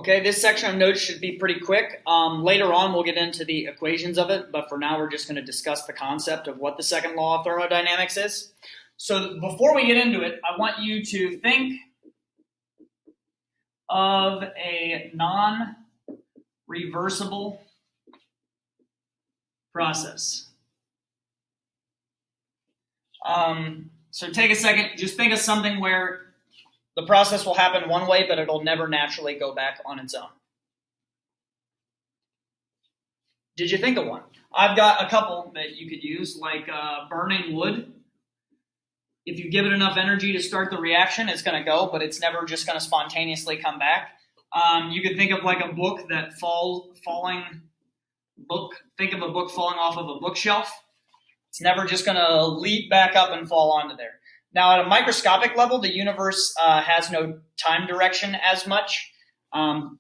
Okay, this section of notes should be pretty quick. Later on, we'll get into the equations of it, but for now, we're just going to discuss the concept of what the second law of thermodynamics is. So before we get into it, I want you to think of a non-reversible process. So take a second, just think of something where the process will happen one way, but it'll never naturally go back on its own. Did you think of one? I've got a couple that you could use, like burning wood. If you give it enough energy to start the reaction, it's going to go, but it's never just going to spontaneously come back. You could think of like a book that think of a book falling off of a bookshelf. It's never just going to leap back up and fall onto there. Now, at a microscopic level, the universe has no time direction as much.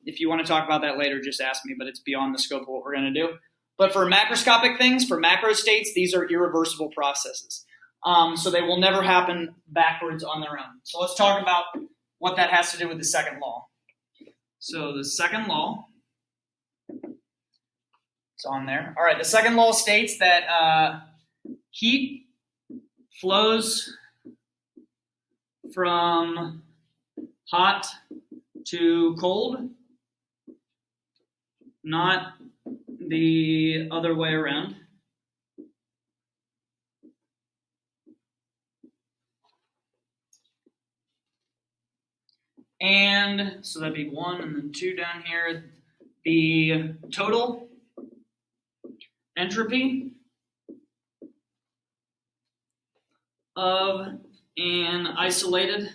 If you want to talk about that later, just ask me, but it's beyond the scope of what we're going to do. But for macroscopic things, for macro states, these are irreversible processes. So they will never happen backwards on their own. So let's talk about what that has to do with the second law. So the second law, it's on there. All right, the second law states that heat flows from hot to cold, not the other way around. And so that'd be 1 and then 2 down here. The total entropy of an isolated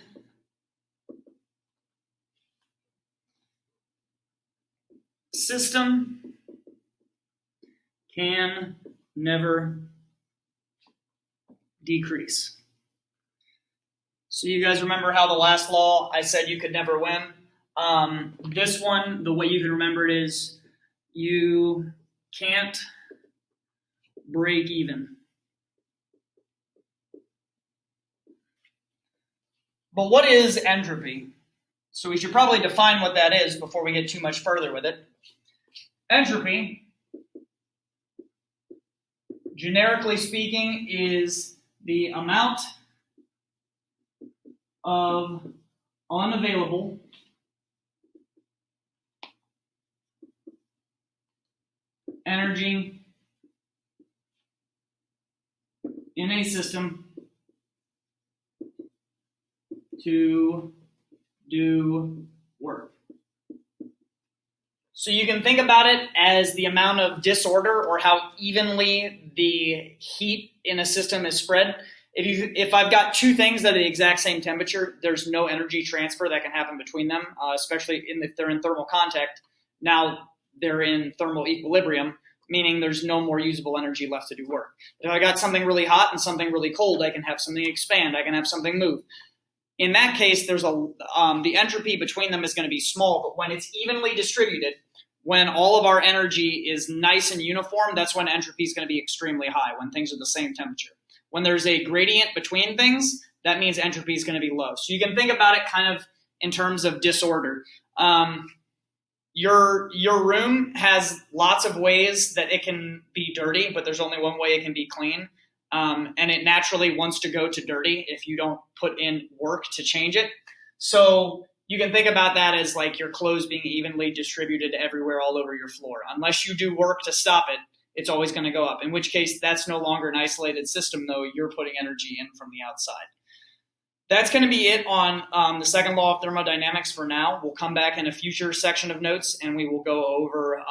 system can never decrease. So you guys remember how the last law I said you could never win? This one, the way you can remember it is you can't break even. But what is entropy? So we should probably define what that is before we get too much further with it. Entropy, generically speaking, is the amount of unavailable energy in a system to do work. So you can think about it as the amount of disorder or how evenly the heat in a system is spread. If I've got two things that are the exact same temperature, there's no energy transfer that can happen between them, especially if they're in thermal contact. Now they're in thermal equilibrium, meaning there's no more usable energy left to do work. If I got something really hot and something really cold, I can have something expand, I can have something move. In that case, there's the entropy between them is going to be small, but when it's evenly distributed, when all of our energy is nice and uniform, that's when entropy is going to be extremely high, when things are the same temperature. When there's a gradient between things, that means entropy is going to be low. So you can think about it kind of in terms of disorder. Your room has lots of ways that it can be dirty, but there's only one way it can be clean. And it naturally wants to go to dirty if you don't put in work to change it. So you can think about that as like your clothes being evenly distributed everywhere all over your floor. Unless you do work to stop it, it's always going to go up, in which case that's no longer an isolated system, though you're putting energy in from the outside. That's going to be it on the second law of thermodynamics for now. We'll come back in a future section of notes and we will go over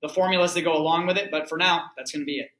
the formulas that go along with it. But for now, that's going to be it.